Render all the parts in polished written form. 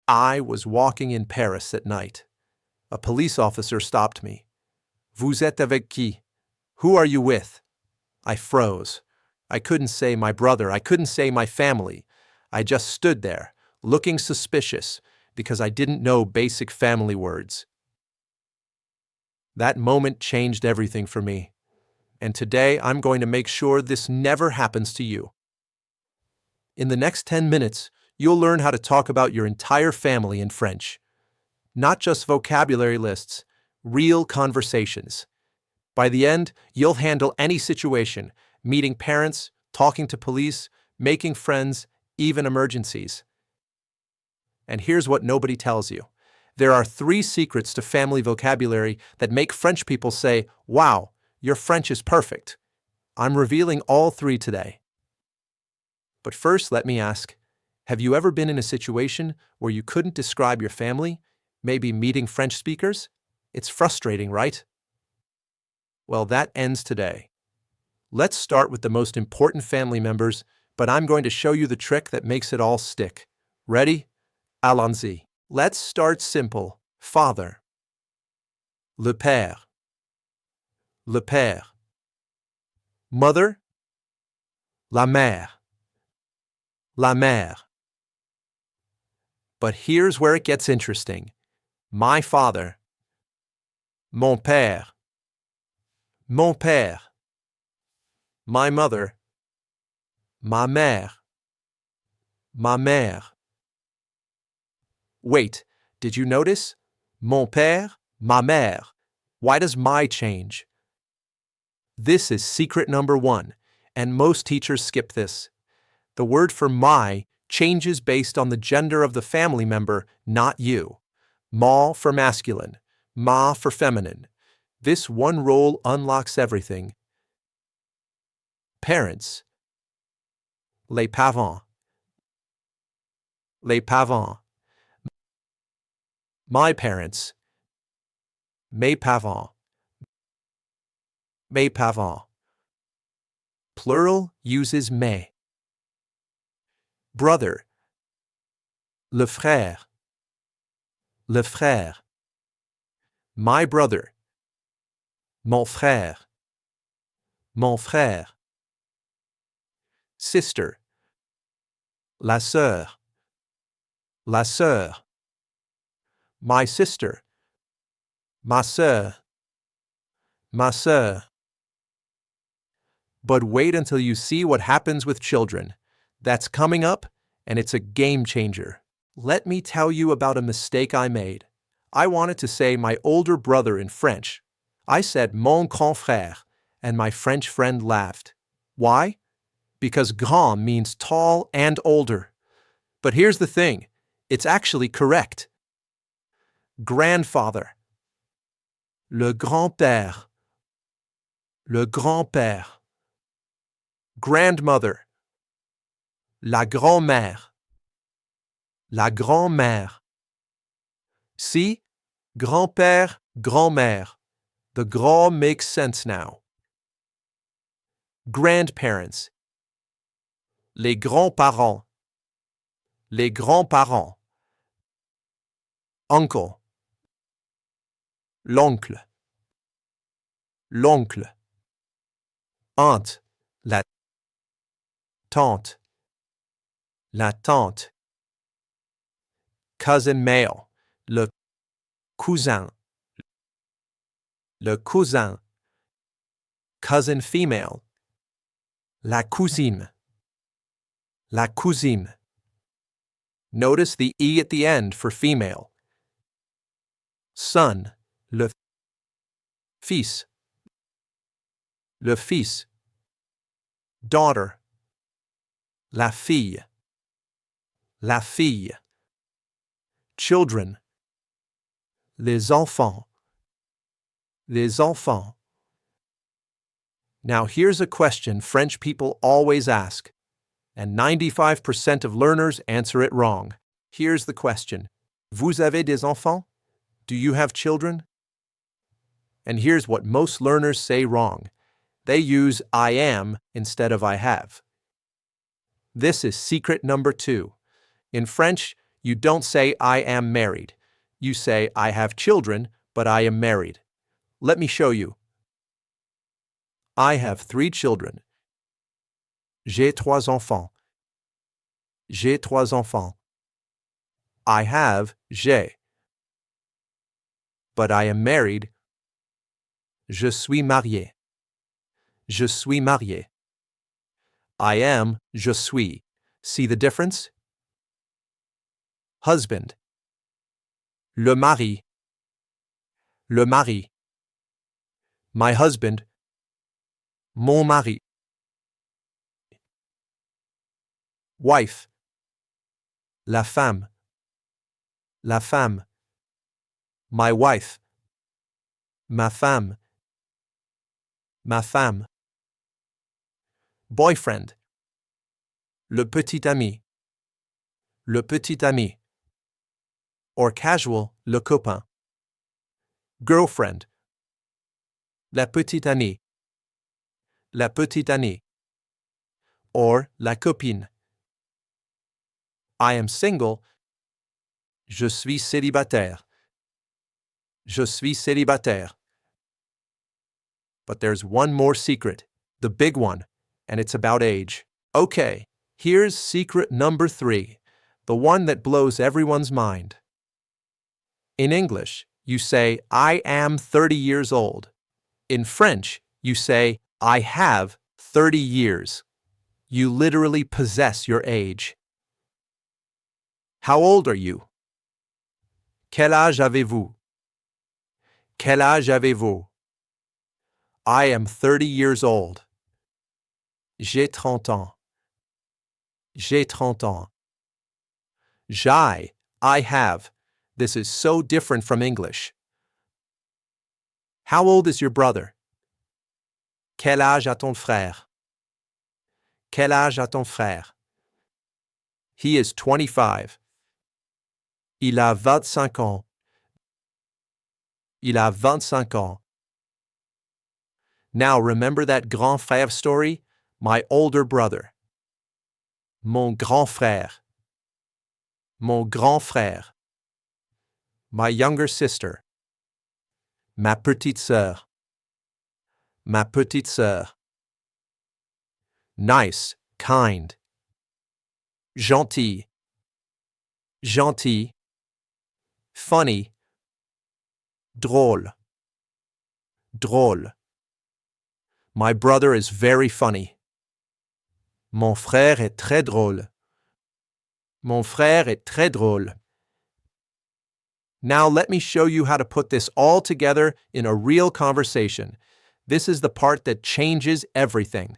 I was walking in Paris at night. A police officer stopped me. Vous êtes avec qui? Who are you with? I froze. I couldn't say my brother. I couldn't say my family. I just stood there, looking suspicious, because I didn't know basic family words. That moment changed everything for me. And today I'm going to make sure this never happens to you. In the next 10 minutes, you'll learn how to talk about your entire family in French. Not just vocabulary lists, real conversations. By the end, you'll handle any situation, meeting parents, talking to police, making friends, even emergencies. And here's what nobody tells you. There are 3 secrets to family vocabulary that make French people say, "Wow, your French is perfect." I'm revealing all 3 today. But first, let me ask, have you ever been in a situation where you couldn't describe your family, maybe meeting French speakers? It's frustrating, right? Well, that ends today. Let's start with the most important family members, but I'm going to show you the trick that makes it all stick. Ready? Allons-y. Let's start simple. Father. Le père. Le père. Mother. La mère. La mère. But here's where it gets interesting. My father. Mon père. Mon père. My mother. Ma mère. Ma mère. Wait, did you notice? Mon père, ma mère. Why does my change? This is secret number 1, and most teachers skip this. The word for my changes based on the gender of the family member, not you. Ma for masculine, ma for feminine. This one role unlocks everything. Parents. Les parents. Les parents. My parents. Mes parents. Mes parents. Plural uses mes. Brother. Le frère. Le frère. My brother. Mon frère. Mon frère. Sister. La sœur. La sœur. My sister. Ma sœur. Ma sœur. But wait until you see what happens with children. That's coming up, and it's a game changer. Let me tell you about a mistake I made. I wanted to say my older brother in French. I said mon grand frère, and my French friend laughed. Why? Because grand means tall and older. But here's the thing, it's actually correct. Grandfather. Le grand-père. Le grand-père. Grandmother. La grand-mère. La grand-mère. See? Grand-père, grand-mère. The grand makes sense now. Grandparents. Les grands-parents. Les grands-parents. Uncle. L'oncle. L'oncle. Aunt. La tante. La tante. Cousin male. Le cousin. Le cousin. Cousin female. La cousine. La cousine. Notice the E at the end for female. Son. Le fils. Le fils. Daughter. La fille. La fille. Children. Les enfants. Les enfants. Now here's a question French people always ask, and 95% of learners answer it wrong. Here's the question. Vous avez des enfants? Do you have children? And here's what most learners say wrong. They use I am instead of I have. This is secret number 2. In French, You don't say I am married. You say I have children, but I am married. Let me show you. I have 3 children. J'ai 3 enfants. J'ai 3 enfants. I have, j'ai. But I am married. Je suis marié. Je suis marié. I am, je suis. See the difference? Husband. Le mari. Le mari. My husband. Mon mari. Wife. La femme. La femme. My wife. Ma femme. Ma femme. Boyfriend. Le petit ami. Le petit ami. Or casual, le copain. Girlfriend. La petite amie. La petite amie. Or la copine. I am single. Je suis célibataire. Je suis célibataire. But there's one more secret, the big one, and it's about age. Okay, here's secret number 3, the one that blows everyone's mind. In English, you say, I am 30 years old. In French, you say, I have 30 years. You literally possess your age. How old are you? Quel âge avez-vous? Quel âge avez-vous? I am 30 years old. J'ai 30 ans. J'ai 30 ans. J'ai, I have. This is so different from English. How old is your brother? Quel âge a ton frère? Quel âge a ton frère? He is 25. Il a 25 ans. Il a 25 ans. Now remember that grand frère story? My older brother. Mon grand frère. Mon grand frère. My younger sister. Ma petite sœur. Ma petite sœur. Nice, kind. Gentil. Gentil. Funny. Drôle. Drôle. My brother is very funny. Mon frère est très drôle. Mon frère est très drôle. Now let me show you how to put this all together in a real conversation. This is the part that changes everything.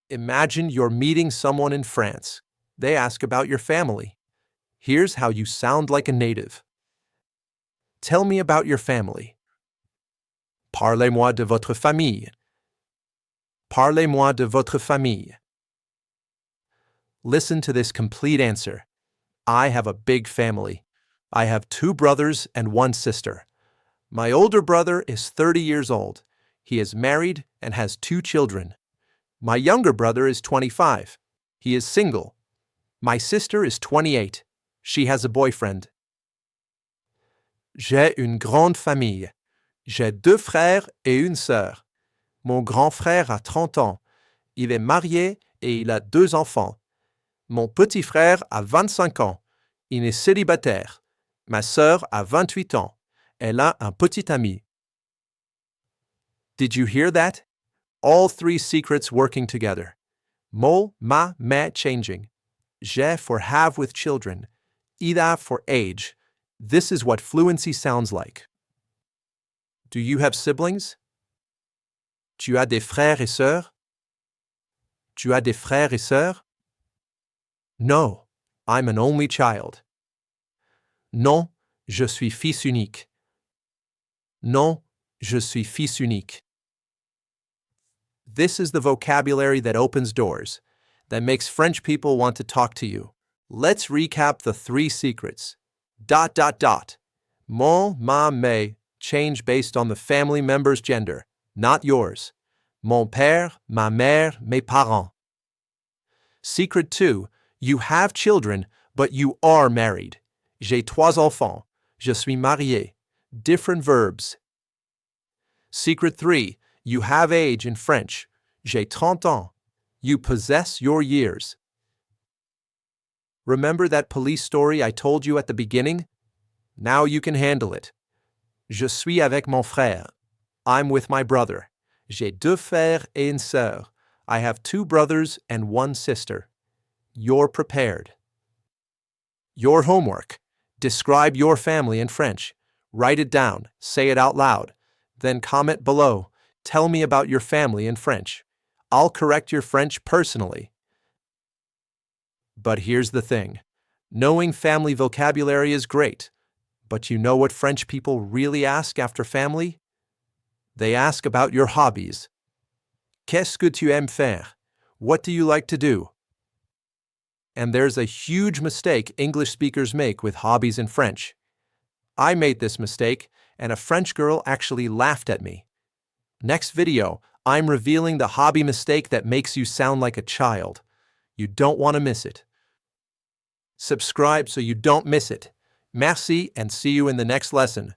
Imagine you're meeting someone in France. They ask about your family. Here's how you sound like a native. Tell me about your family. Parlez-moi de votre famille. Parlez-moi de votre famille. Listen to this complete answer. I have a big family. I have 2 brothers and 1 sister. My older brother is 30 years old. He is married and has 2 children. My younger brother is 25. He is single. My sister is 28. She has a boyfriend. J'ai une grande famille. J'ai 2 frères et une sœur. Mon grand frère a 30 ans. Il est marié et il a 2 enfants. Mon petit frère a 25 ans. Il est célibataire. Ma sœur a 28 ans. Elle a un petit ami. Did you hear that? All 3 secrets working together. Mon, ma, mère changing. J'ai for have with children. Ida for age. This is what fluency sounds like. Do you have siblings? Tu as des frères et sœurs? Tu as des frères et sœurs? No, I'm an only child. Non, je suis fils unique. Non, je suis fils unique. This is the vocabulary that opens doors, that makes French people want to talk to you. Let's recap the 3 secrets. ... Mon, ma, mes change based on the family member's gender, not yours. Mon père, ma mère, mes parents. Secret 2, you have children, but you are married. J'ai 3 enfants. Je suis marié. Different verbs. Secret 3. You have age in French. J'ai 30 ans. You possess your years. Remember that police story I told you at the beginning? Now you can handle it. Je suis avec mon frère. I'm with my brother. J'ai 2 frères et une sœur. I have 2 brothers and 1 sister. You're prepared. Your homework. Describe your family in French. Write it down. Say it out loud. Then comment below. Tell me about your family in French. I'll correct your French personally. But here's the thing. Knowing family vocabulary is great. But you know what French people really ask after family? They ask about your hobbies. Qu'est-ce que tu aimes faire? What do you like to do? And there's a huge mistake English speakers make with hobbies in French. I made this mistake, and a French girl actually laughed at me. Next video, I'm revealing the hobby mistake that makes you sound like a child. You don't want to miss it. Subscribe so you don't miss it. Merci, and see you in the next lesson.